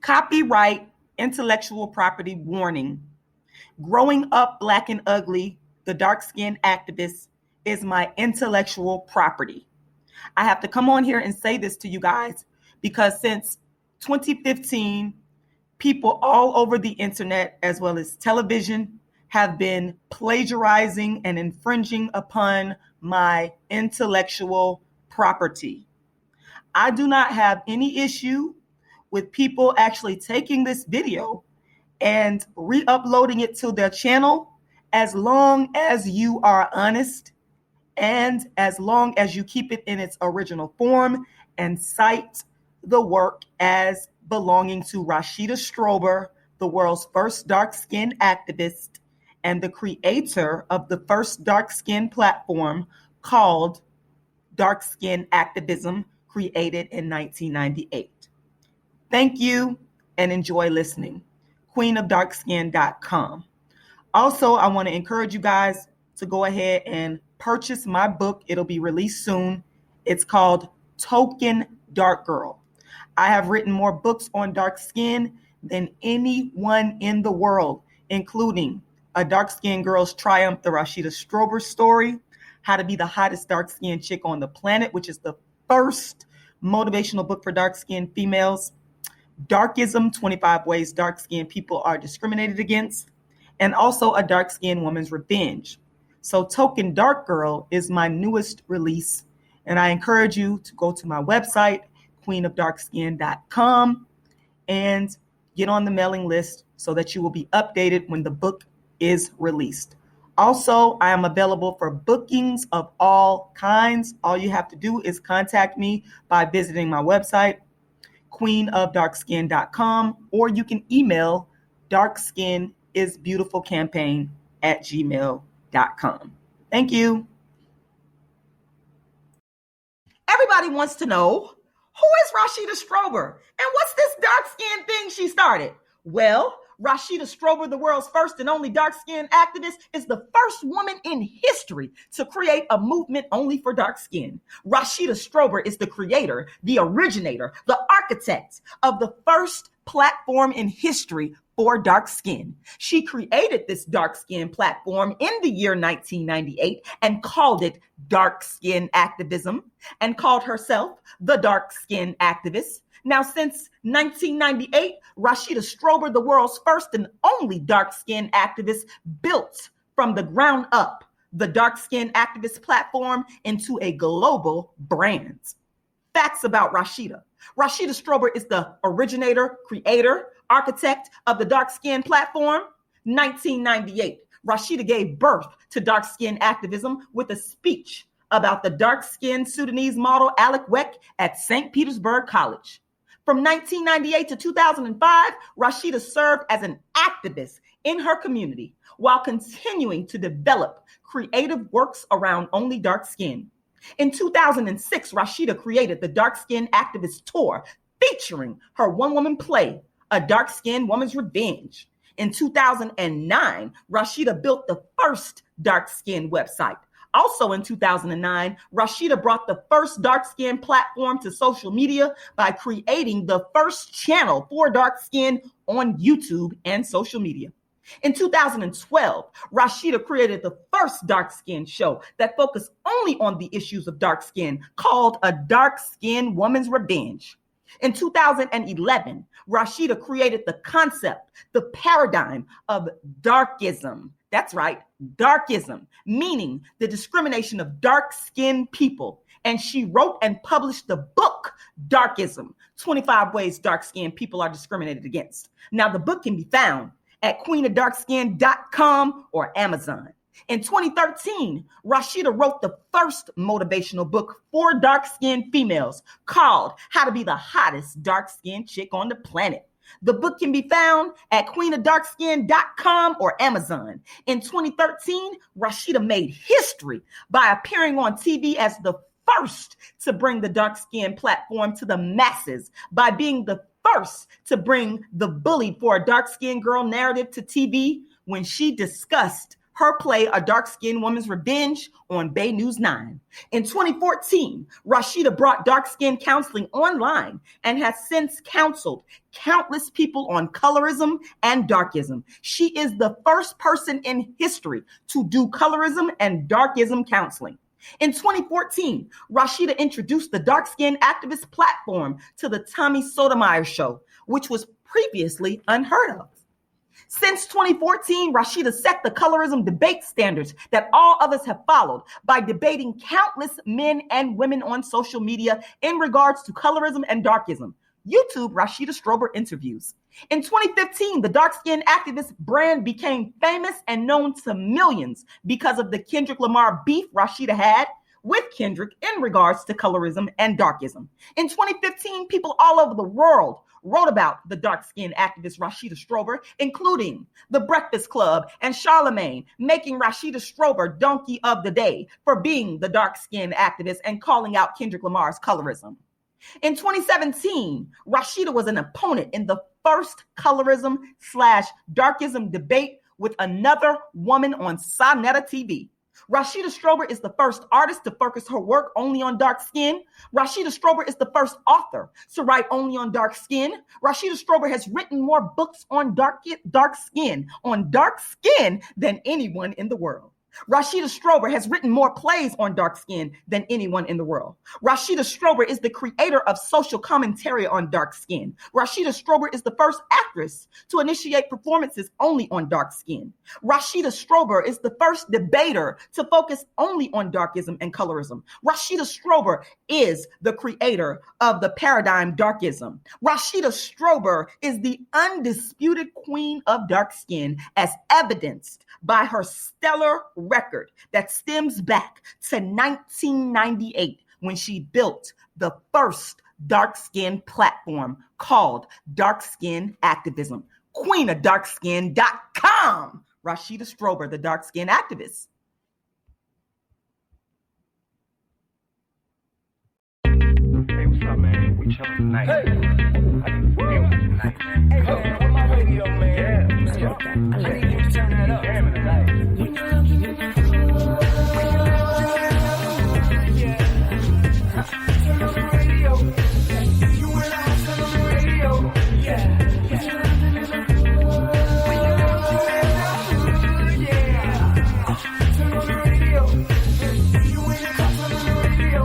Copyright intellectual property warning. Growing up Black and ugly, the dark-skinned activist is my intellectual property. I have to come on here and say this to you guys because since 2015, people all over the internet, as well as television, have been plagiarizing and infringing upon my intellectual property. I do not have any issue with people actually taking this video and re-uploading it to their channel as long as you are honest and as long as you keep it in its original form and cite the work as belonging to Rashida Strober, the world's first dark-skinned activist and the creator of the first dark-skinned platform called Dark Skin Activism, created in 1998. Thank you and enjoy listening. queenofdarkskin.com. Also, I want to encourage you guys to go ahead and purchase my book. It'll be released soon. It's called Token Dark Girl. I have written more books on dark skin than anyone in the world, including A Dark Skinned Girl's Triumph, the Rashida Strober story, How to Be the Hottest Dark-Skinned Chick on the Planet, which is the first motivational book for dark-skinned females, Darkism, 25 Ways Dark-Skinned People Are Discriminated Against, and also A Dark-Skinned Woman's Revenge. So Token Dark Girl is my newest release, and I encourage you to go to my website, queenofdarkskin.com, and get on the mailing list so that you will be updated when the book is released. Also, I am available for bookings of all kinds. All you have to do is contact me by visiting my website, queenofdarkskin.com, or you can email darkskinisbeautifulcampaign@gmail.com. Thank you. Everybody wants to know, who is Rashida Strober? And what's this dark skin thing she started? Well, Rashida Strober, the world's first and only dark-skinned activist, is the first woman in history to create a movement only for dark skin. Rashida Strober is the creator, the originator, the architect of the first platform in history for dark skin. She created this dark skin platform in the year 1998 and called it Dark Skin Activism and called herself the Dark Skin Activist. Now, since 1998, Rashida Strober, the world's first and only dark-skinned activist, built from the ground up the Dark Skin Activist platform into a global brand. Facts about Rashida. Rashida Strober is the originator, creator, architect of the Dark Skin platform. 1998, Rashida gave birth to dark skin activism with a speech about the dark-skinned Sudanese model Alek Wek at St. Petersburg College. From 1998 to 2005, Rashida served as an activist in her community while continuing to develop creative works around only dark skin. In 2006, Rashida created the Dark Skin Activist Tour featuring her one-woman play, A Dark Skinned Woman's Revenge. In 2009, Rashida built the first dark skin website. Also in 2009, Rashida brought the first dark skin platform to social media by creating the first channel for dark skin on YouTube and social media. In 2012, Rashida created the first dark skin show that focused only on the issues of dark skin, called A Dark Skinned Woman's Revenge. In 2011, Rashida created the concept, the paradigm of Darkism. That's right, Darkism, meaning the discrimination of dark-skinned people. And she wrote and published the book, Darkism, 25 Ways Dark-Skinned People Are Discriminated Against. Now, the book can be found at queenofdarkskin.com or Amazon. In 2013, Rashida wrote the first motivational book for dark-skinned females called How to Be the Hottest Dark-Skinned Chick on the Planet. The book can be found at queenofdarkskin.com or Amazon. In 2013, Rashida made history by appearing on TV as the first to bring the dark skin platform to the masses by being the first to bring the bullied for a dark skinned girl narrative to TV when she discussed her play A Dark-Skinned Woman's Revenge on Bay News 9. In 2014, Rashida brought dark-skin counseling online and has since counseled countless people on colorism and darkism. She is the first person in history to do colorism and darkism counseling. In 2014, Rashida introduced the Dark Skin Activist platform to the Tommy Sotomayor Show, which was previously unheard of. Since 2014, Rashida set the colorism debate standards that all others have followed by debating countless men and women on social media in regards to colorism and darkism. YouTube Rashida Strober interviews. In 2015, the dark-skinned activist brand became famous and known to millions because of the Kendrick Lamar beef Rashida had with Kendrick in regards to colorism and darkism. In 2015, people all over the world wrote about the dark-skinned activist Rashida Strober, including The Breakfast Club and Charlemagne, making Rashida Strober Donkey of the Day for being the dark-skinned activist and calling out Kendrick Lamar's colorism. In 2017, Rashida was an opponent in the first colorism/darkism debate with another woman on Sonetta TV. Rashida Strober is the first artist to focus her work only on dark skin. Rashida Strober is the first author to write only on dark skin. Rashida Strober has written more books on dark skin than anyone in the world. Rashida Strober has written more plays on dark skin than anyone in the world. Rashida Strober is the creator of social commentary on dark skin. Rashida Strober is the first actress to initiate performances only on dark skin. Rashida Strober is the first debater to focus only on darkism and colorism. Rashida Strober is the creator of the paradigm darkism. Rashida Strober is the undisputed queen of dark skin, as evidenced by her stellar record that stems back to 1998 when she built the first dark skin platform called Dark Skin Activism. Queen of darkskin.com. Rashida Strober, the dark skin activist. Hey, what's up, man? We chilling tonight. Hey. I need to feel tonight, man. Hey, man, where my radio, man? Yeah. I need you to turn that up. Jamming tonight. Turn on the radio. You and I turn on the radio. Yeah. Turn on the radio. You and the cops on the radio.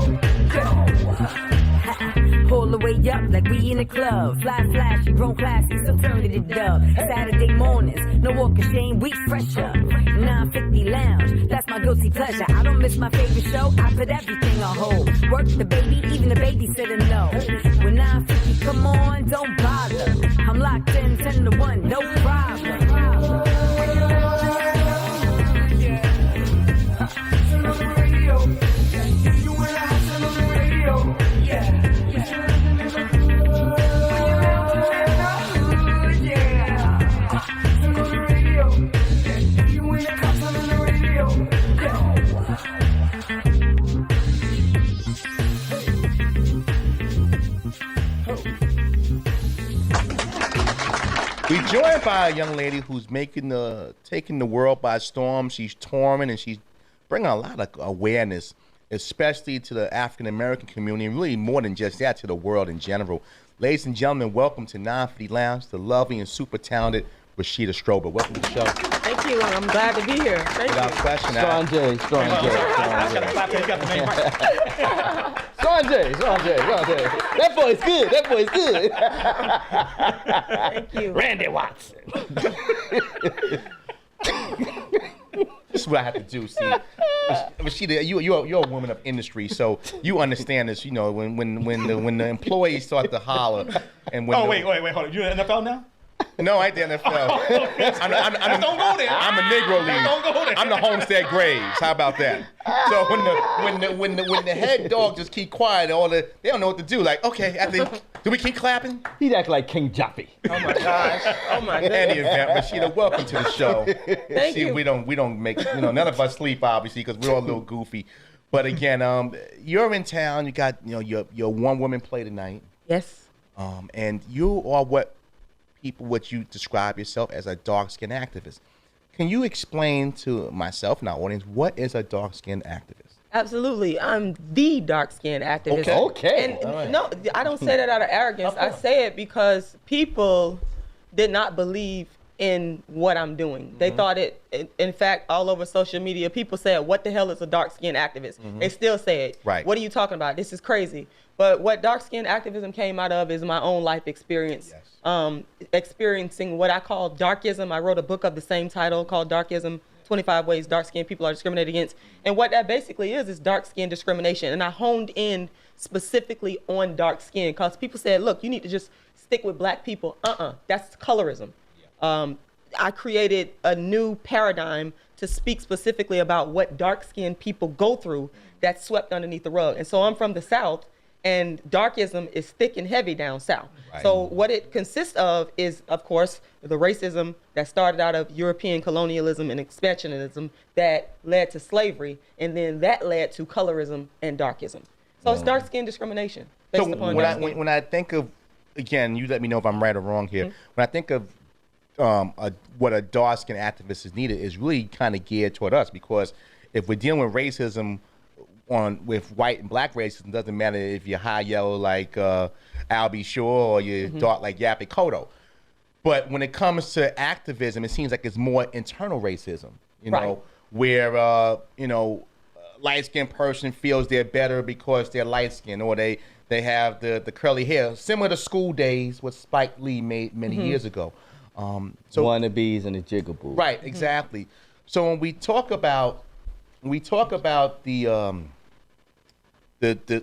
Pull the way up like we in a club. Fly flashy, grown classy, so turn it to dub. Saturday mornings, no walk of shame, we fresh up. 950 lounge, that's my guilty pleasure. I don't miss my favorite show, I put everything on hold. Work the baby, even the babysitter know. When 950 come on, don't bother. I'm locked in 10 to 1, no problem. Turn on the radio. You and I turn on the radio. Yeah. Turn on the radio. You and the cops on the radio. We're joined by a young lady who's taking the world by storm. She's touring and she's bringing a lot of awareness, especially to the African American community, and really more than just that, to the world in general. Ladies and gentlemen, welcome to 950 Lounge, the lovely and super talented Rashida Strober. Welcome to the show. Thank you. I'm glad to be here. Thank Without you. question, Strong J. Strong J. That boy's good. Thank you. Randy Watson. This is what I have to do. See, Rashida, you're a woman of industry, so you understand this. You know, when the employees start to holler, and when wait, hold on. You in the NFL now? No, I ain't the NFL. Don't go there. I'm a Negro League. Don't go there. I'm the Homestead Graves. How about that? So when the head dog just keep quiet, they don't know what to do. Like, okay, do we keep clapping? He'd act like King Joppy. Oh my gosh. Oh my In goodness. any event, Rashida, welcome to the show. Thank you. We don't make none of us sleep obviously because we're all a little goofy. But again, you're in town. You got your one woman play tonight. Yes. And you are what you describe yourself as a dark skin activist. Can you explain to myself and our audience what is a dark-skinned activist? Absolutely. I'm the dark-skinned activist. Okay. And no, I don't say that out of arrogance. I say it because people did not believe in what I'm doing. They thought it, in fact, all over social media, people said, what the hell is a dark-skinned activist? They still say it. Right. What are you talking about? This is crazy. But what dark-skinned activism came out of is my own life experience. Yes. Experiencing what I call darkism. I wrote a book of the same title called Darkism, 25 Ways Dark-Skinned People Are Discriminated Against. And what that basically is dark-skin discrimination. And I honed in specifically on dark skin because people said, look, you need to just stick with black people. That's colorism. I created a new paradigm to speak specifically about what dark-skinned people go through that's swept underneath the rug. And so I'm from the South, and darkism is thick and heavy down South. Right. So what it consists of is, of course, the racism that started out of European colonialism and expansionism that led to slavery, and then that led to colorism and darkism. So it's dark-skin discrimination based upon when dark skin. when I think of, again, you let me know if I'm right or wrong here. When I think of what a dark-skinned activist is needed is really kind of geared toward us, because if we're dealing with racism with white and black racism, doesn't matter if you're high yellow like Albie Shore or you're dark like Yappy Kodo. But when it comes to activism, it seems like it's more internal racism, you know, where light-skinned person feels they're better because they're light-skinned, or they have the curly hair, similar to School Days, what Spike Lee made many years ago. So wannabes and the jigaboos. Right, exactly. So when we talk about the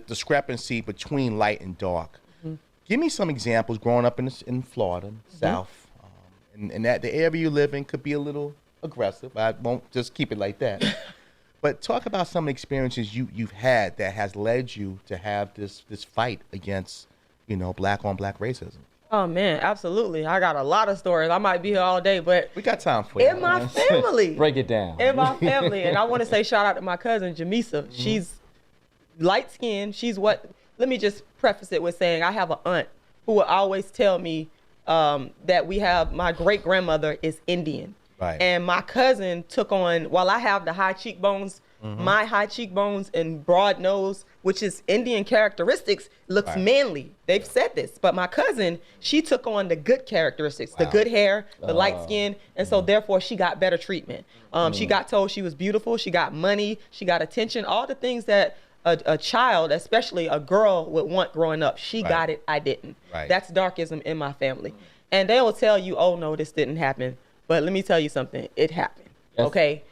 discrepancy between light and dark, give me some examples. Growing up in Florida, South, and that the area you live in could be a little aggressive. I won't just keep it like that. But talk about some experiences you've had that has led you to have this fight against, black on black racism. Oh man, absolutely. I got a lot of stories. I might be here all day, but We got time for you. in my family, Break it down. in my family, and I want to say shout out to my cousin Jamisa. She's light skinned. Let me just preface it with saying I have an aunt who will always tell me that my great grandmother is Indian. Right. And my cousin took on, while I have the high cheekbones, my high cheekbones and broad nose, which is Indian characteristics, looks manly. They've said this. But my cousin, she took on the good characteristics, the good hair, the light skin, and so therefore she got better treatment. She got told she was beautiful, she got money, she got attention, all the things that a child, especially a girl, would want growing up. She got it, I didn't. Right. That's darkism in my family. And they will tell you, oh no, this didn't happen. But let me tell you something, it happened. Yes. Okay.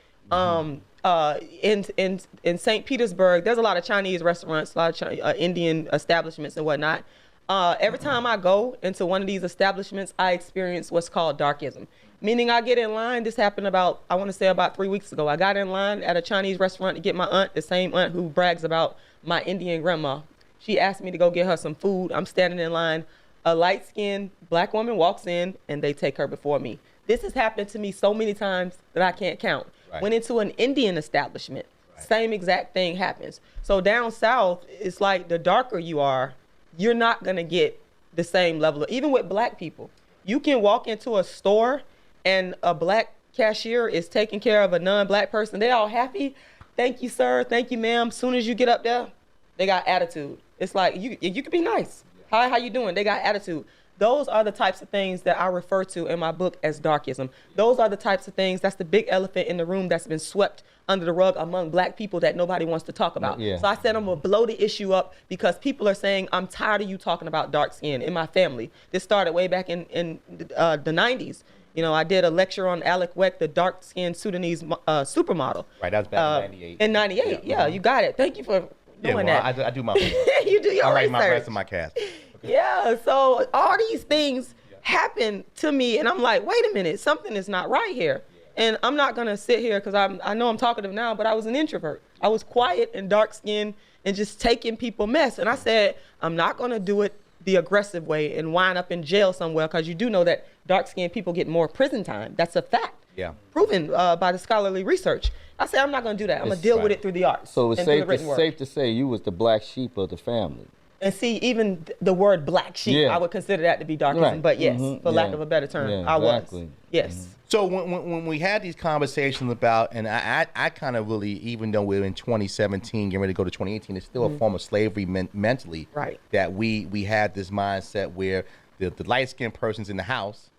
In St. Petersburg, there's a lot of Chinese restaurants, a lot of Indian establishments and whatnot. Every time I go into one of these establishments, I experience what's called darkism. Meaning I get in line, this happened about 3 weeks ago. I got in line at a Chinese restaurant to get my aunt, the same aunt who brags about my Indian grandma. She asked me to go get her some food. I'm standing in line. A light-skinned black woman walks in and they take her before me. This has happened to me so many times that I can't count. Right. Went into an Indian establishment. Same exact thing happens. So down south, it's like the darker you are, you're not gonna get the same level. Even with black people, you can walk into a store and a black cashier is taking care of a non-black person. They all happy. Thank you, sir. Thank you, ma'am. Soon as you get up there, they got attitude. It's like, you can be nice. How you doing? They got attitude. Those are the types of things that I refer to in my book as darkism. Those are the types of things, that's the big elephant in the room that's been swept under the rug among black people that nobody wants to talk about. Yeah. So I said I'm gonna blow the issue up because people are saying, I'm tired of you talking about dark skin in my family. This started way back in the 90s. I did a lecture on Alek Wek, the dark-skinned Sudanese supermodel. Right, that was back in 98. In 98, yeah, you got it. Thank you for doing that. I do my best. You do your I research. like my rest of my cast. Yeah, so all these things happen to me, and I'm like, wait a minute, something is not right here. And I'm not gonna sit here because I know I'm talkative now, but I was an introvert. I was quiet and dark-skinned and just taking people mess. And I said, I'm not gonna do it the aggressive way and wind up in jail somewhere, because you do know that dark-skinned people get more prison time. That's a fact. Yeah. Proven by the scholarly research. I said, I'm not gonna do that. I'm gonna deal with it through the arts. So it's and through the written word. safe to say you was the black sheep of the family. And see, even the word black sheep, Yeah. I would consider that to be darkism. Right. But yes, Mhm. for lack Yeah. of a better term, Yeah, I was. exactly. Yes. So when we had these conversations about, and I kind of really, even though we're in 2017, getting ready to go to 2018, it's still a form of slavery mentally. Right. That we had this mindset where the light-skinned person's in the house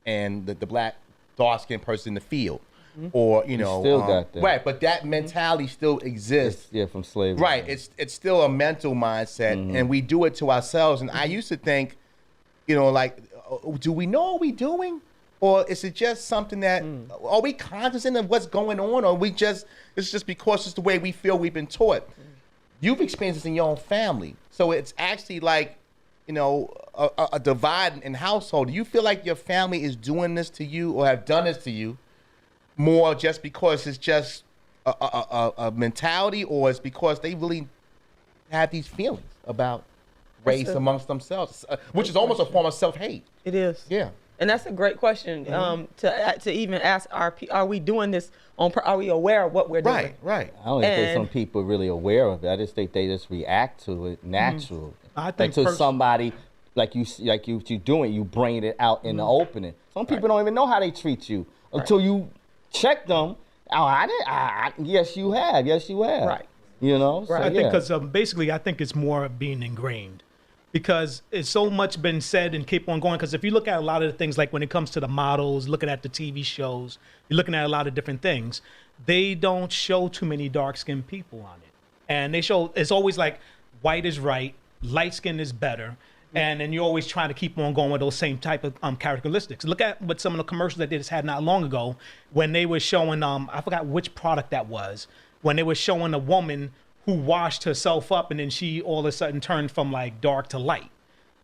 and the black dark-skinned person in the field. Or, you know. still got that. Right, but that mentality still exists. Yeah, from slavery. Right, it's still a mental mindset, and we do it to ourselves. And I used to think, you know, like, do we know what we're doing? Or is it just something that, are we cognizant of what's going on? Or it's just because it's the way we feel we've been taught? You've experienced this in your own family. So it's actually like, you know, a divide in household. Do you feel like your family is doing this to you or have done this to you more just because it's just a mentality, or it's because they really have these feelings about race amongst themselves, which is almost a form of self-hate? It is. Yeah. And that's a great question to even ask. Are we doing this are we aware of what we're doing? Right. I don't think And- some people are really aware of it. I just think they just react to it natural. I think until somebody like you doing, you bring it out in the opening. Some people don't even know how they treat you until you check them. Oh, yes, you have. Yes, you have. Right. You know. So, I think yeah. because basically, I think it's more being ingrained, because it's so much been said and keep on going. Because if you look at a lot of the things, like when it comes to the models, looking at the TV shows, you're looking at a lot of different things. They don't show too many dark-skinned people on it, and they show it's always like white is right, light skin is better. And then you're always trying to keep on going with those same type of characteristics. Look at what some of the commercials that they just had not long ago when they were showing, I forgot which product that was, when they were showing a woman who washed herself up and then she all of a sudden turned from like dark to light,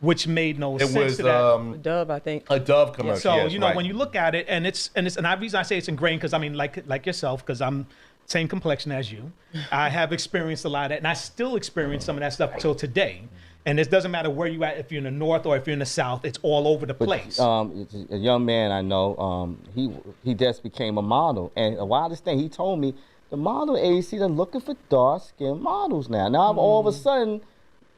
which made no sense It was to that. Dove, I think. a Dove commercial. So, yes, you know, right. when you look at it, and the reason I say it's ingrained, because I mean, like yourself, because I'm same complexion as you, I have experienced a lot of that, and I still experience some of that stuff till today. And it doesn't matter where you at, if you're in the north or if you're in the south, it's all over the place. A young man I know, he just became a model, and the wildest thing he told me, the model agency they're looking for dark-skinned models now. Now all of a sudden,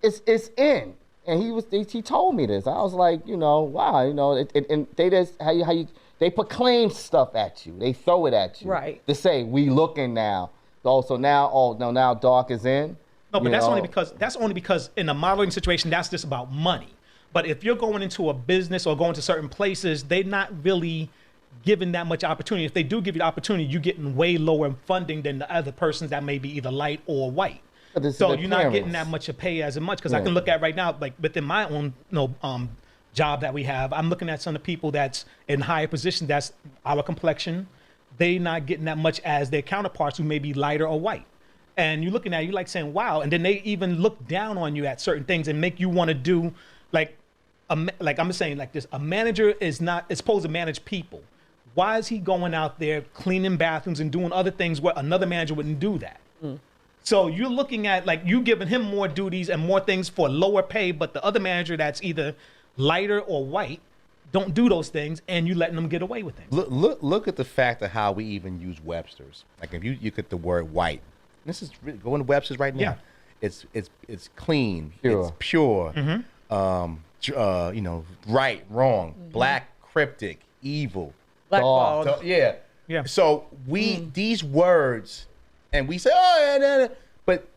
it's in, and he told me this. I was like, you know, wow, you know, and they just they proclaim stuff at you, they throw it at you, Right. To say we looking now. Also now dark is in. No, but you that's know. only because in a modeling situation, that's just about money. But if you're going into a business or going to certain places, they're not really given that much opportunity. If they do give you the opportunity, you're getting way lower funding than the other persons that may be either light or white. So you're not getting that much to pay as much. Because I can look at right now, like within my own job that we have, I'm looking at some of the people that's in higher positions, that's our complexion. They not getting that much as their counterparts who may be lighter or white. And you're looking at it, you're like saying, wow. And then they even look down on you at certain things and make you want to do like I'm saying like this, a manager is supposed to manage people. Why is he going out there cleaning bathrooms and doing other things where another manager wouldn't do that? So you're looking at like you giving him more duties and more things for lower pay, but the other manager that's either lighter or white don't do those things, and you letting them get away with things. Look at the fact of how we even use Webster's. Like if you get the word white, this is really, go into Webster's right now. Yeah. It's clean, pure. it's pure. You know, right, wrong, black, cryptic, evil. Blackballed. So, yeah. Yeah. So these words, and we say, oh, yeah, but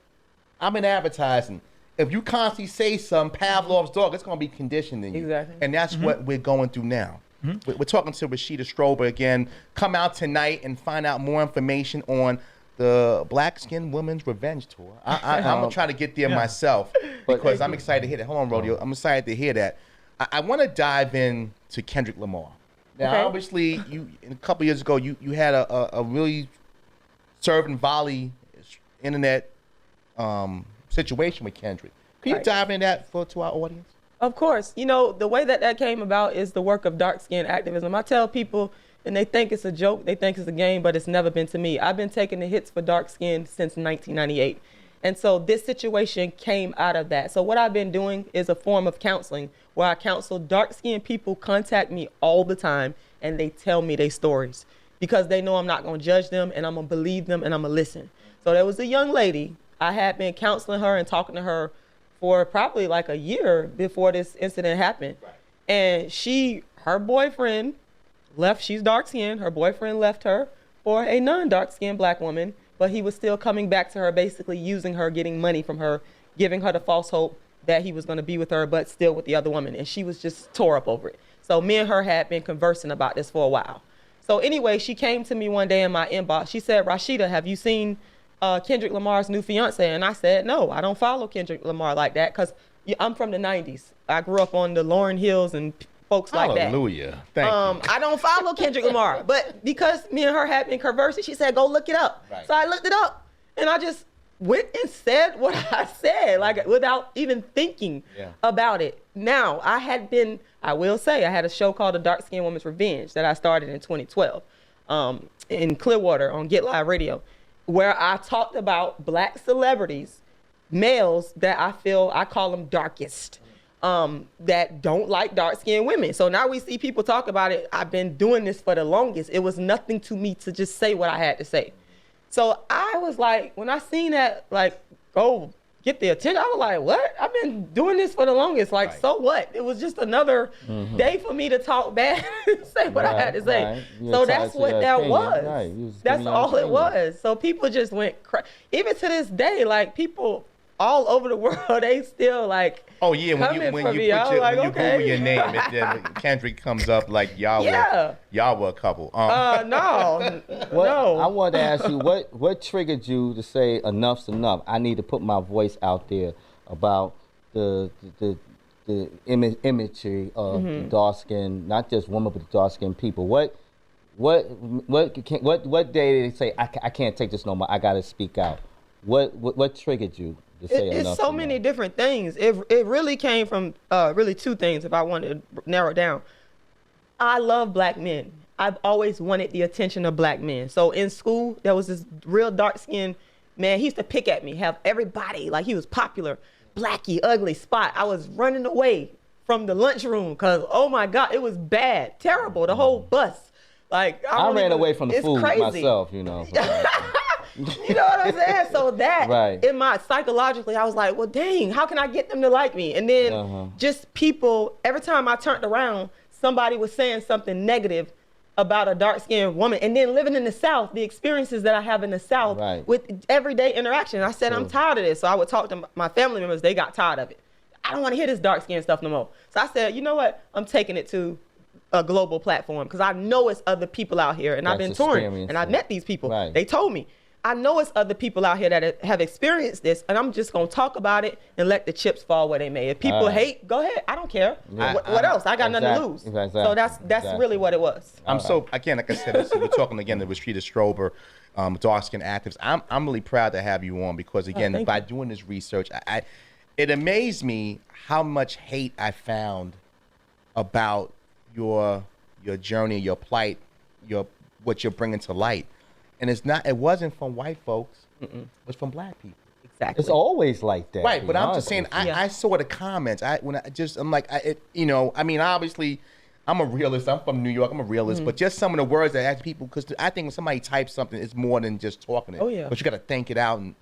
I'm in advertising. If you constantly say something, Pavlov's dog, it's going to be conditioned in you. Exactly. And that's what we're going through now. We're talking to Rashida Strober again. Come out tonight and find out more information on the Black Skinned Women's Revenge Tour. I'm going to try to get there myself because I'm excited to hear that. Hold on, Rodeo. I'm excited to hear that. I want to dive in to Kendrick Lamar. Now, obviously, a couple years ago, you had a really serve and volley internet situation with Kendrick. Can you dive into that to our audience? Of course. You know, the way that came about is the work of dark skin activism. I tell people, and they think it's a joke, they think it's a game, but it's never been to me. I've been taking the hits for dark skin since 1998. And so this situation came out of that. So what I've been doing is a form of counseling where I counsel dark-skinned people contact me all the time and they tell me their stories because they know I'm not going to judge them and I'm going to believe them and I'm going to listen. So there was a young lady, I had been counseling her and talking to her for probably like a year before this incident happened. And her boyfriend left, she's dark skinned, her boyfriend left her for a non-dark skinned black woman, but he was still coming back to her, basically using her, getting money from her, giving her the false hope that he was going to be with her, but still with the other woman. And she was just tore up over it. So me and her had been conversing about this for a while. So anyway, she came to me one day in my inbox. She said, Rashida, have you seen Kendrick Lamar's new fiance? And I said, no, I don't follow Kendrick Lamar like that because I'm from the 90s. I grew up on the Lauryn Hills and folks like that. Hallelujah. Thank you. I don't follow Kendrick Lamar. But because me and her had been conversing, she said, go look it up. Right. So I looked it up. And I just went and said what I said, like without even thinking about it. Now, I will say, I had a show called The Dark Skinned Woman's Revenge that I started in 2012 in Clearwater on Get Live Radio, where I talked about black celebrities, males that I call them darkest, that don't like dark-skinned women. So now we see people talk about it. I've been doing this for the longest. It was nothing to me to just say what I had to say. So I was like, when I seen that, like, go get the attention, I was like, what? I've been doing this for the longest. Like, so what? It was just another day for me to talk bad and say what I had to say. Right. So that's what that was. Right. That's all it was. So people just went even to this day, like, people all over the world, they still like. Oh yeah, when you Google your name, then Kendrick comes up like y'all were a couple. No, no. I wanted to ask you what triggered you to say enough's enough. I need to put my voice out there about the imagery of the dark skin, not just women but the dark skinned people. What day did they say I can't take this no more? I got to speak out. What triggered you? It's so many different things. It really came from really two things, if I wanted to narrow it down. I love black men. I've always wanted the attention of black men. So in school, there was this real dark-skinned man. He used to pick at me, have everybody, like he was popular, Blackie, ugly, Spot. I was running away from the lunchroom because, oh my God, it was bad, terrible, the whole bus. Like I ran away from the food myself, you know. You know what I'm saying? So that in my psychologically, I was like, well, dang, how can I get them to like me? And then just people, every time I turned around, somebody was saying something negative about a dark-skinned woman. And then living in the South, the experiences that I have in the South with everyday interaction, I said, I'm tired of this. So I would talk to my family members. They got tired of it. I don't want to hear this dark-skinned stuff no more. So I said, you know what? I'm taking it to a global platform because I know it's other people out here. And I've been touring and I've met these people. They told me. I know it's other people out here that have experienced this, and I'm just going to talk about it and let the chips fall where they may. If people hate, go ahead. I don't care. What else? I got nothing to lose. So that's really what it was. I'm so, again, like I said, we're talking again with Rashida Strober, dark-skinned activists. I'm really proud to have you on because, again, by doing this research, it amazed me how much hate I found about your journey, your plight, what you're bringing to light. And it wasn't from white folks. It was from black people. Exactly. It's always like that. Right, but I'm just saying, I saw the comments. I'm like, I mean, obviously, I'm a realist. I'm from New York. I'm a realist. But just some of the words that ask people, because I think when somebody types something, it's more than just talking it. Oh, yeah. But you got to think it out and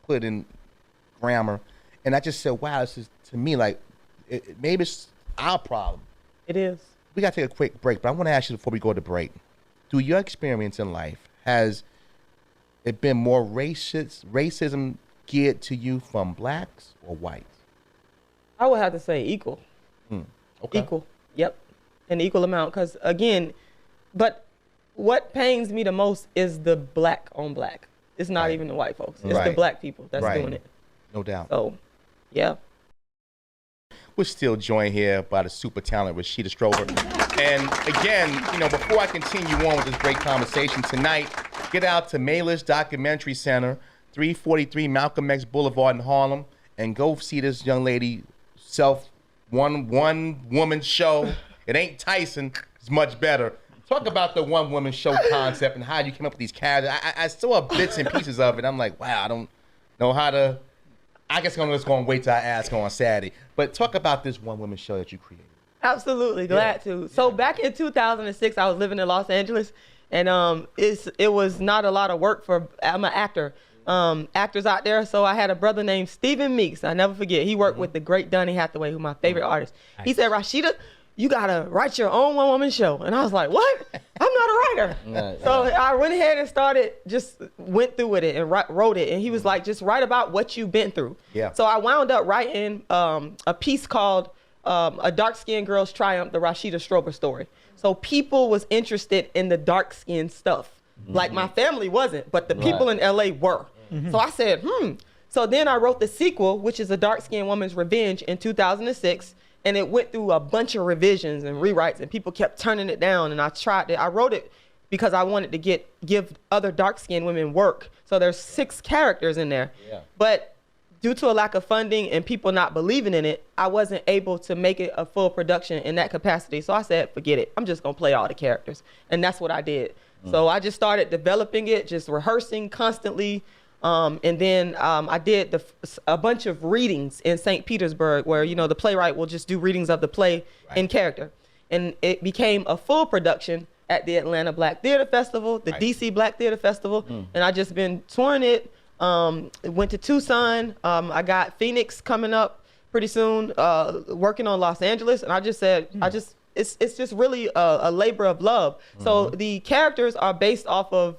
put it in grammar. And I just said, wow, this is, to me, like, maybe it's our problem. It is. We got to take a quick break, but I want to ask you before we go to break, through your experience in life, has it been more racism geared to you from blacks or whites? I would have to say equal. Okay. Equal. Yep. An equal amount. Because again, but what pains me the most is the black on black. It's not even the white folks. It's the black people that's doing it. No doubt. So, yeah. We're still joined here by the super talented Rashida Strober. And again, before I continue on with this great conversation tonight, get out to Mayless Documentary Center, 343 Malcolm X Boulevard in Harlem, and go see this young lady one woman show. It ain't Tyson. It's much better. Talk about the one woman show concept and how you came up with these characters. I saw bits and pieces of it. I'm like, wow, I don't know how to. I guess I'm just going to wait till I ask her on Saturday. But talk about this one woman show that you created. Absolutely, glad to. So back in 2006, I was living in Los Angeles, and it was not a lot of work I'm an actor, actors out there. So I had a brother named Stephen Meeks. I never forget. He worked with the great Donny Hathaway, who's my favorite artist. He said, Rashida, you gotta write your own one-woman show. And I was like, what? I'm not a writer. So I went ahead and went through with it and wrote it. And he was like, just write about what you've been through. Yeah. So I wound up writing a piece called A Dark-Skinned Girl's Triumph, the Rashida Strober story. So people was interested in the dark-skinned stuff. Like my family wasn't, but the people in LA were. So I said, So then I wrote the sequel, which is A Dark-Skinned Woman's Revenge in 2006. And it went through a bunch of revisions and rewrites, and people kept turning it down. And I wrote it because I wanted to give other dark-skinned women work. So there's 6 characters in there. Yeah. But due to a lack of funding and people not believing in it, I wasn't able to make it a full production in that capacity. So I said, forget it. I'm just going to play all the characters. And that's what I did. So I just started developing it, just rehearsing constantly. And then I did a bunch of readings in St. Petersburg where, the playwright will just do readings of the play in character. And it became a full production at the Atlanta Black Theater Festival, the DC Black Theater Festival. And I just been touring it. Went to Tucson. I got Phoenix coming up pretty soon, working on Los Angeles. And I just said, it's just really a labor of love. So the characters are based off of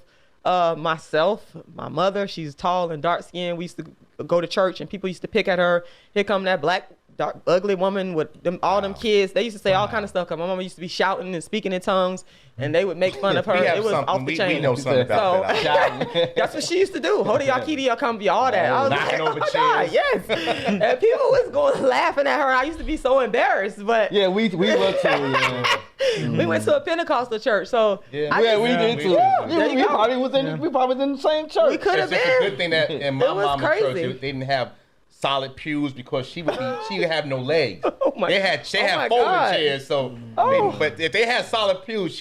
myself, my mother. She's tall and dark skinned. We used to go to church and people used to pick at her. Here come that black, dark, ugly woman with all them kids. They used to say all kind of stuff. Cause my mama used to be shouting and speaking in tongues, and they would make fun of her. It was off the chain. We know something about that. That's what she used to do. Hoda Yakiti Yakambi, all that. I was knocking like, over chairs. God, yes. And people was going laughing at her. I used to be so embarrassed, but Yeah, we were too. we went to a Pentecostal church, so We did too. There you We go. probably was in the same church. we could have It's just a been. good thing that in my It was mama's crazy. church, they didn't have solid pews because she would have no legs. They had my folding God. chairs, so but if they had solid pews,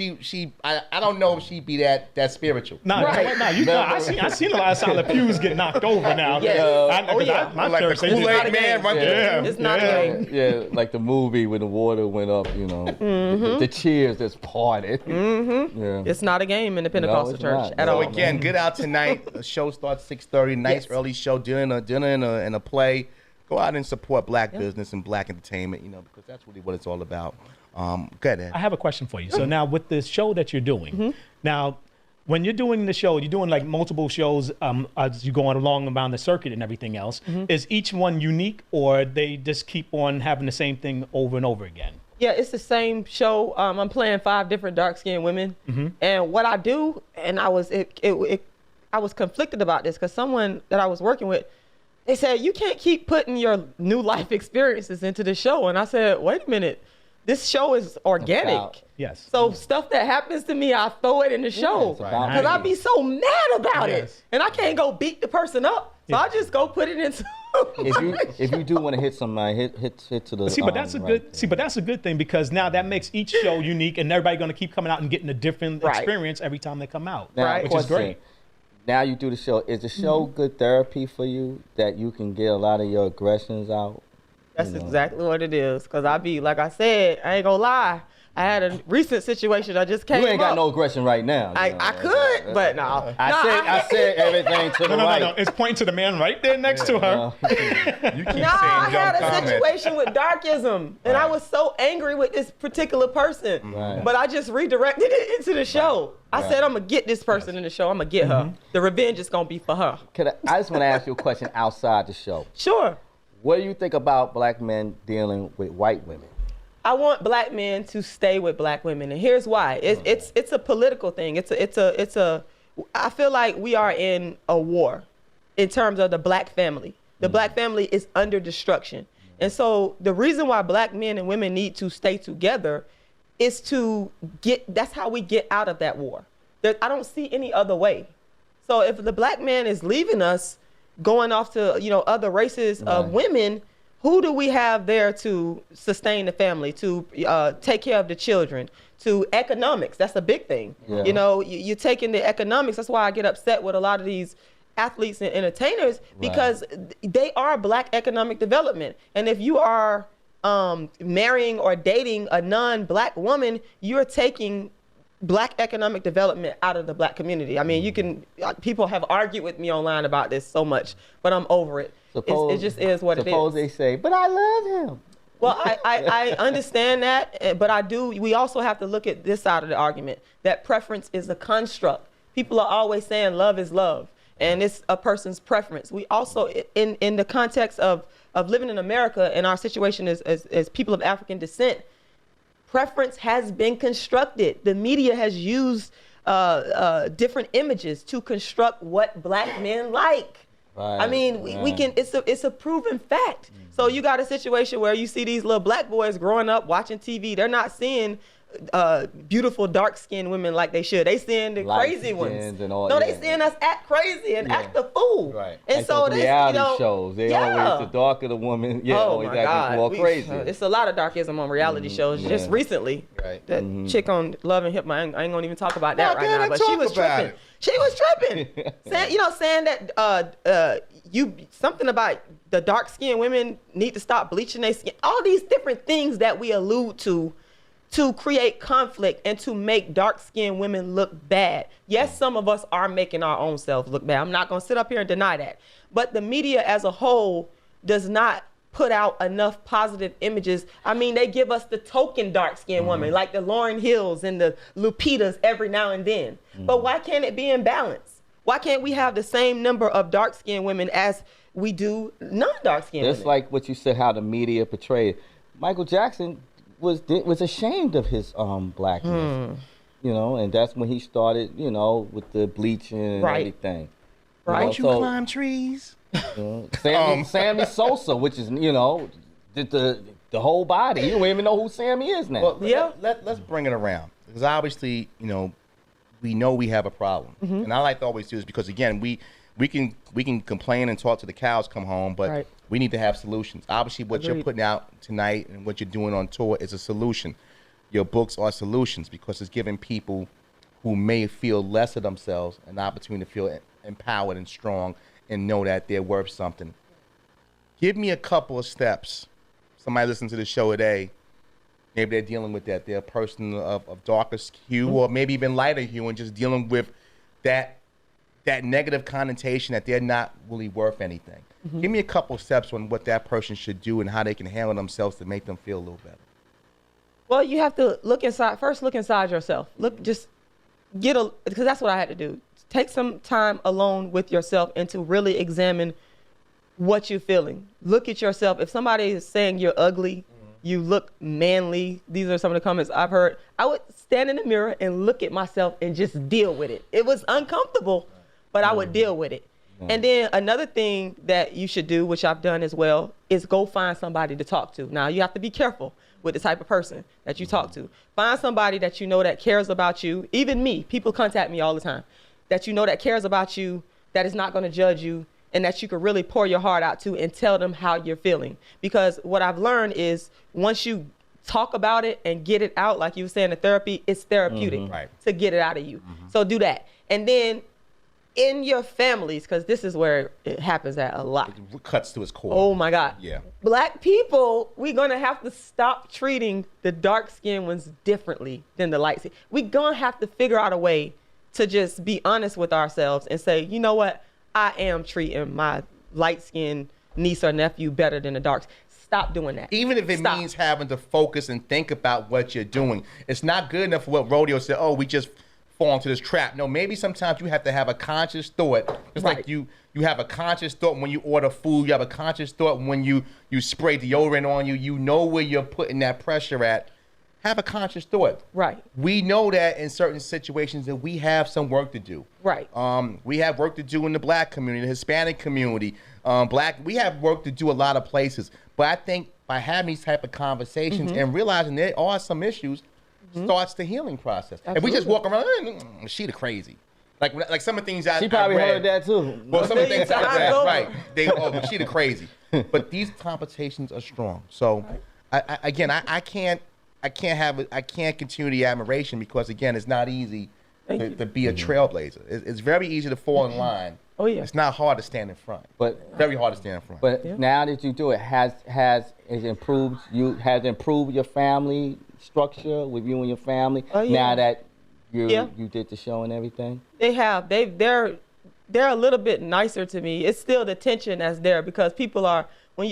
I don't know if she'd be that spiritual. Nah, Right. I seen a lot of solid pews get knocked over now. Yes. My Like church, the they just- Kool-Aid man run Yeah. It's not a game. Yeah, like the movie when the water went up, the cheers just parted. Yeah. It's not a game in the Pentecostal it's church not. at No, all. So again, get out tonight. The show starts 6:30. Nice early show. Dinner and a play. Go out and support black business and black entertainment. Because that's really what it's all about. Go ahead. I have a question for you. So now with this show that you're doing, now when you're doing the show, you're doing like multiple shows as you going along around the circuit and everything else. Is each one unique, or they just keep on having the same thing over and over again? Yeah, it's the same show. I'm playing 5 different dark-skinned women, and what I do, and I was conflicted about this because someone that I was working with, they said, you can't keep putting your new life experiences into the show. And I said, wait a minute, this show is organic. Yes. So stuff that happens to me, I throw it in the show. it's about Because I be so mad about it. Yes. And I can't go beat the person up. So I just go put it into If you do want to hit somebody, hit to the. See, but that's a good. See, but that's a good thing because now that makes each show unique, and everybody going to keep coming out and getting a different experience every time they come out, Now, which is great. Now you do the show. Is the show good therapy for you that you can get a lot of your aggressions out? That's exactly what it is. Because I be, like I said, I ain't gonna lie. I had a recent situation. I just came You ain't got up. no aggression right now. I could, but no. I said everything to the right. No. It's pointing to the man right there next to her. You keep No, I saying had dumb a comments. situation with Darkism, and I was so angry with this particular person. Right. But I just redirected it into the show. I said, I'm going to get this person in the show. I'm going to get her. The revenge is going to be for her. I just want to ask you a question outside the show. Sure. What do you think about black men dealing with white women? I want black men to stay with black women, and here's why. It's a political thing. I feel like we are in a war in terms of the black family. The black family is under destruction. And so the reason why black men and women need to stay together is that's how we get out of that war. I don't see any other way. So if the black man is leaving us, going off to, other races of women, who do we have there to sustain the family, to take care of the children, to economics? That's a big thing. Yeah. You're taking the economics. That's why I get upset with a lot of these athletes and entertainers, because they are black economic development. And if you are marrying or dating a non-black woman, you're taking Black economic development out of the Black community. I mean, you can, people have argued with me online about this so much, but I'm over it. It just is what it is. Suppose they say, but I love him. Well, I understand that, but we also have to look at this side of the argument, that preference is a construct. People are always saying love is love, and it's a person's preference. We also, in the context of living in America and our situation as people of African descent, preference has been constructed. The media has used different images to construct what Black men like. Right, I mean, we can. It's a proven fact. So you got a situation where you see these little Black boys growing up watching TV. They're not seeing beautiful dark-skinned women like they should. They seeing the crazy ones. And all, they seeing us act crazy and act the fool. Right. And like so those this, reality shows, they always, the darker the woman, oh my God, more crazy. It's a lot of darkism on reality shows. Just recently, that chick on Love and Hip Hop, I ain't gonna even talk about that right now, but she was tripping. She was tripping. saying that something about the dark-skinned women need to stop bleaching their skin. All these different things that we allude to create conflict and to make dark-skinned women look bad. Yes, some of us are making our own selves look bad. I'm not going to sit up here and deny that. But the media as a whole does not put out enough positive images. I mean, they give us the token dark-skinned woman, like the Lauryn Hills and the Lupitas every now and then. But why can't it be in balance? Why can't we have the same number of dark-skinned women as we do non-dark-skinned women? Just like what you said, how the media portrayed. Michael Jackson was ashamed of his blackness, and that's when he started, with the bleaching and everything. Right. Don't you climb trees? Sammy Sosa, which is, the whole body. You don't even know who Sammy is now. Well, let's bring it around, because obviously, we know we have a problem, and I like to always do this because, again, we can complain and talk to the cows come home, but we need to have solutions. Obviously, what you're putting out tonight and what you're doing on tour is a solution. Your books are solutions because it's giving people who may feel less of themselves an opportunity to feel empowered and strong and know that they're worth something. Give me a couple of steps. Somebody listening to the show today, maybe they're dealing with that. They're a person of darker hue or maybe even lighter hue and just dealing with that negative connotation that they're not really worth anything. Give me a couple steps on what that person should do and how they can handle themselves to make them feel a little better. Well, you have to look inside yourself. Because that's what I had to do. Take some time alone with yourself and to really examine what you're feeling. Look at yourself. If somebody is saying you're ugly, you look manly, these are some of the comments I've heard, I would stand in the mirror and look at myself and just deal with it. It was uncomfortable, but I would deal with it. And then another thing that you should do, which I've done as well, is go find somebody to talk to. Now, you have to be careful with the type of person that you talk to. Find somebody that you know that cares about you. Even me, people contact me all the time, that you know that cares about you, that is not going to judge you, and that you can really pour your heart out to and tell them how you're feeling. Because what I've learned is once you talk about it and get it out, like you were saying in therapy, it's therapeutic to get it out of you. So do that. And then in your families, because this is where it happens at a lot. It cuts to its core. Oh my God. Yeah. Black people, we're going to have to stop treating the dark-skinned ones differently than the light-skinned. We're going to have to figure out a way to just be honest with ourselves and say, you know what? I am treating my light-skinned niece or nephew better than the darks. Stop doing that. Even if it means having to focus and think about what you're doing. It's not good enough for what Rodeo said, we just fall into this trap. No, maybe sometimes you have to have a conscious thought. It's like you have a conscious thought when you order food. You have a conscious thought when you spray deodorant on you. You know where you're putting that pressure at. Have a conscious thought. Right. We know that in certain situations that we have some work to do. Right. We have work to do in the Black community, the Hispanic community. We have work to do a lot of places. But I think by having these type of conversations and realizing there are some issues, starts the healing process. Absolutely. If we just walk around, she the crazy. Like some of the things She probably heard that too. Well, some of the things I read, right? She the crazy. But these conversations are strong. So, I can't continue the admiration because again, it's not easy to be a trailblazer. It's very easy to fall in line. Oh yeah. It's not hard to stand in front. But very hard to stand in front. But now that you do it, has it improved your family structure with you and your family? Oh, yeah. Now that You did the show and everything? They have. They're a little bit nicer to me. It's still the tension that's there because people are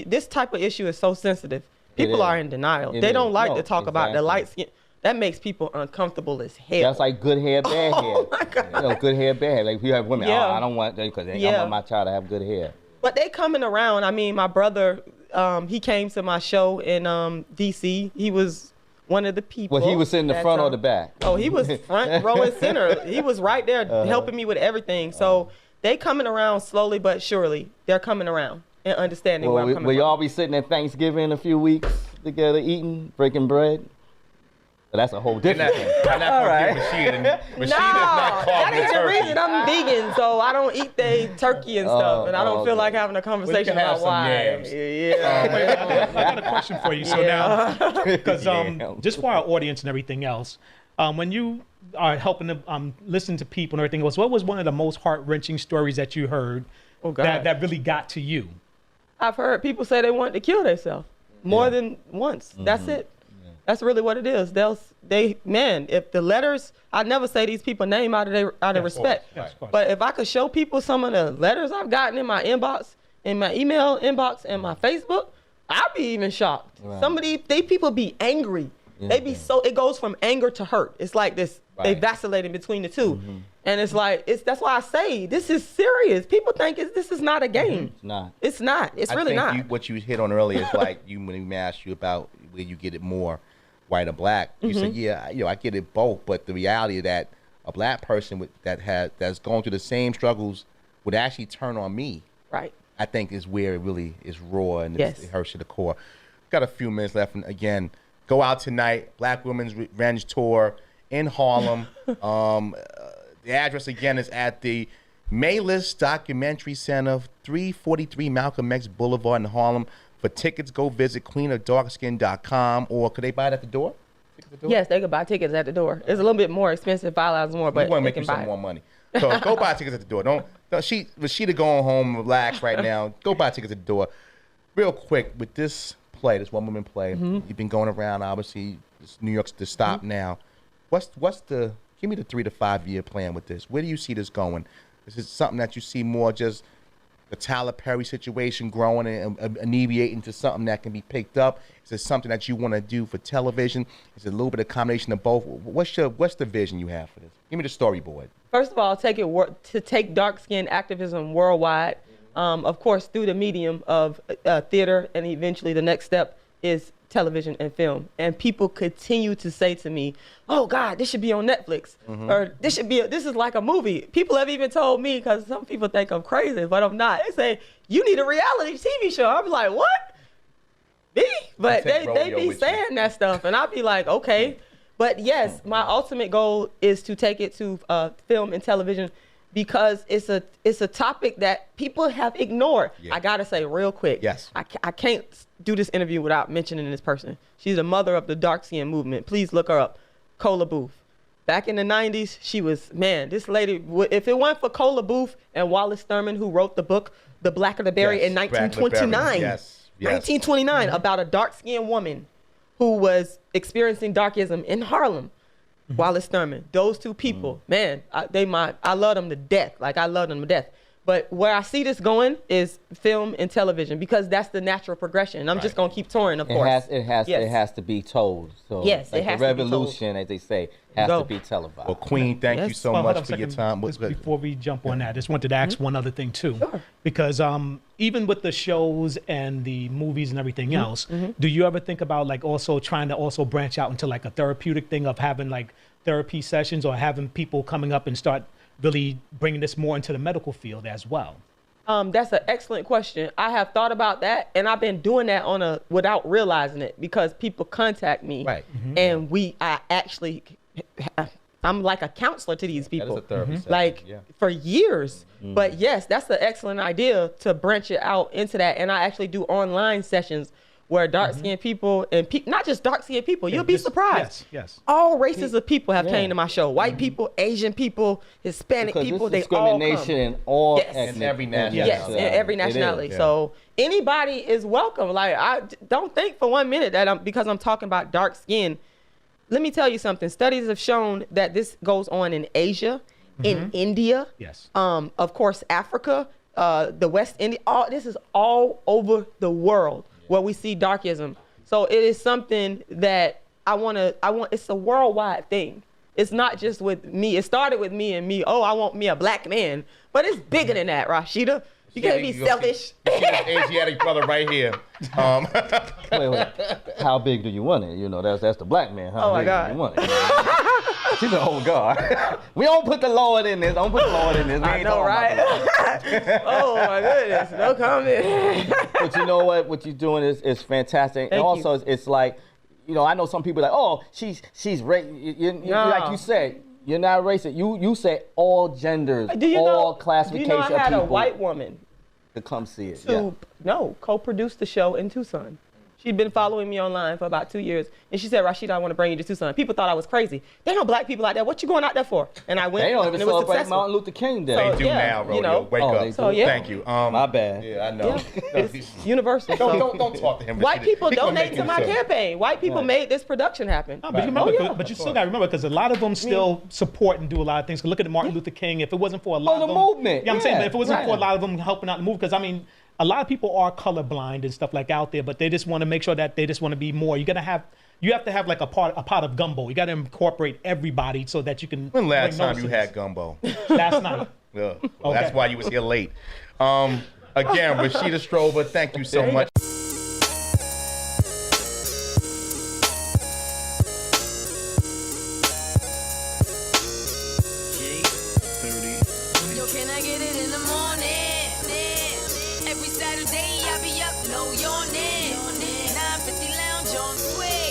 this type of issue is so sensitive. People are in denial. They don't like to talk about the light skin. That makes people uncomfortable as hell. That's like good hair, bad hair. Oh my God. You know, good hair, bad hair. Like if you have women, Yeah. I don't want that because I want my child to have good hair. But they coming around. I mean, my brother, he came to my show in D.C. He was one of the people. Well, he was in the front or the back? Oh, he was front row and center. He was right there helping me with everything. So they coming around slowly but surely. They're coming around and understanding where I'm coming will from. y'all be sitting at Thanksgiving in a few weeks together eating, breaking bread? But that's a whole different thing. All right. Rashida No, does not call that me ain't the turkey. reason. I'm vegan, so I don't eat the turkey and stuff, and I don't feel like having a conversation have about some why. yams. Yeah. I got a question for you. So now, because just for our audience and everything else, when you are helping to listen to people and everything else, what was one of the most heart-wrenching stories that you heard that really got to you? I've heard people say they want to kill themselves more than once. That's it. That's really what it is. If the letters, I never say these people name out of respect. Yes, of course. But if I could show people some of the letters I've gotten in my inbox, in my email inbox, and my Facebook, I'd be even shocked. Right. Some of these people be angry. They be so, it goes from anger to hurt. It's like this, they vacillating between the two. And it's like, that's why I say, this is serious. People think this is not a game. It's not. It's not. It's really I not. think what you hit on earlier is like when we asked you about where you get it more, white or black. You said, I get it both, but the reality that a black person that's going through the same struggles would actually turn on me. Right. I think is where it really is raw and it hurts to the core. Got a few minutes left, and again, go out tonight. Black Women's Revenge Tour in Harlem. The address again is at the Maylist Documentary Center, 343 Malcolm X Boulevard in Harlem. For tickets, go visit queenofdarkskin.com, or could they buy it at the door? Yes, they could buy tickets at the door. It's a little bit more expensive, $5 more, but we want to they make can you buy some it. more money. So go buy tickets at the door. Don't Rashida going home, relax right now. Go buy tickets at the door. Real quick, with this one woman play, you've been going around, obviously, New York's the stop now. Give me the 3 to 5 year plan with this. Where do you see this going? Is this something that you see more just the Tyler Perry situation growing and alleviating to something that can be picked up? Is it something that you want to do for television? Is it a little bit of combination of both? What's the vision you have for this? Give me the storyboard. First of all, take dark skin activism worldwide, of course, through the medium of theater, and eventually the next step is television and film. And people continue to say to me, "Oh God, this should be on Netflix," or this is like a movie. People have even told me, because some people think I'm crazy, but I'm not. They say, "You need a reality TV show." I'm like, "What? Me?" But they be saying that stuff, and I'll be like, "Okay." But yes, my ultimate goal is to take it to film and television, because it's a topic that people have ignored. Yeah. I gotta say real quick. Yes. I can't do this interview without mentioning this person. She's the mother of the dark skin movement. Please look her up. Cola Booth. Back in the 90s, she was, this lady, if it weren't for Cola Booth and Wallace Thurman, who wrote the book, The Blacker the Berry, in 1929. Yes. 1929, about a dark skinned woman who was experiencing Darkism in Harlem. Wallace Thurman. Those two people, I love them to death. Like, I love them to death. But where I see this going is film and television, because that's the natural progression. And I'm just gonna keep touring, of course. It has to be told. So yes, like it has the to be revolution, told. as they say, has to be televised. Well, Queen, thank you so Well, hold much on a for your second. time. Just before we jump on that, I just wanted to ask one other thing too. Sure. Because even with the shows and the movies and everything else, do you ever think about like also trying to also branch out into like a therapeutic thing of having like therapy sessions, or having people coming up and start really bringing this more into the medical field as well? That's an excellent question. I have thought about that, and I've been doing that without realizing it, because people contact me, Right. And I'm like a counselor to these people, That is a therapy session, like yeah. for years. But yes, that's an excellent idea to branch it out into that, and I actually do online sessions where dark-skinned people and not just dark-skinned people, you'll be surprised. Yes. All races of people have came to my show. White people, Asian people, Hispanic people, they all come. Discrimination in all Yes. In every nationality. Yes, in every nationality. So anybody is welcome. Like, I don't think for 1 minute that because I'm talking about dark skin, let me tell you something. Studies have shown that this goes on in Asia, in India, Yes. of course, Africa, the West India. This is all over the world where we see darkism. So it is something that I want. It's a worldwide thing. It's not just with me. It started with me and me. Oh, I want me a black man, but it's bigger than that, Rashida. You can't be selfish. See this Asiatic brother right here. Wait. How big do you want it? You know, that's the black man. How Oh, my big God. do you want it? She's an old guard. We don't put the Lord in this. Don't put the Lord in this. We I ain't know, talking about right? Oh my goodness, no comment. But you know what? What you're doing is fantastic. And Thank also, you. it's like, you know, I know some people are like, oh, she's No. like you said, you're not racist. You say all genders, Do you all know? classification Do you know I had of a people white woman to come see it. to co-produce the show in Tucson. She'd been following me online for about 2 years, and she said, "Rashida, I want to bring you to Tucson." People thought I was crazy. There are no black people out there. What you going out there for? And I went, They don't and even it was celebrate successful. Martin Luther King Day. So, They do yeah, now, Rodeo. you know. Wake Oh, up. they So, yeah. Thank you. My bad. Yeah, I know. Yeah, it's universal. So Don't talk to him. white people He gonna donate make to my himself. campaign. White people made this production happen. No, but you remember, but you still got to remember because a lot of them still support and do a lot of things. Look at Martin Luther King. If it wasn't for a lot the of them, movement, yeah, I'm saying, yeah, but if it wasn't for a right. lot of them helping out the movement, because I mean, a lot of people are colorblind and stuff like out there, but they just want to make sure that they just want to be more. You have to have like a pot of gumbo. You got to incorporate everybody so that you can. When last bring time you notices. had gumbo? Last night. Yeah. Well, that's Okay. why you was here late. Again, Rashida Strober, thank you so much. Yo, can I get it in the morning? Every Saturday I be up, no yawning. 950 lounge on Sway.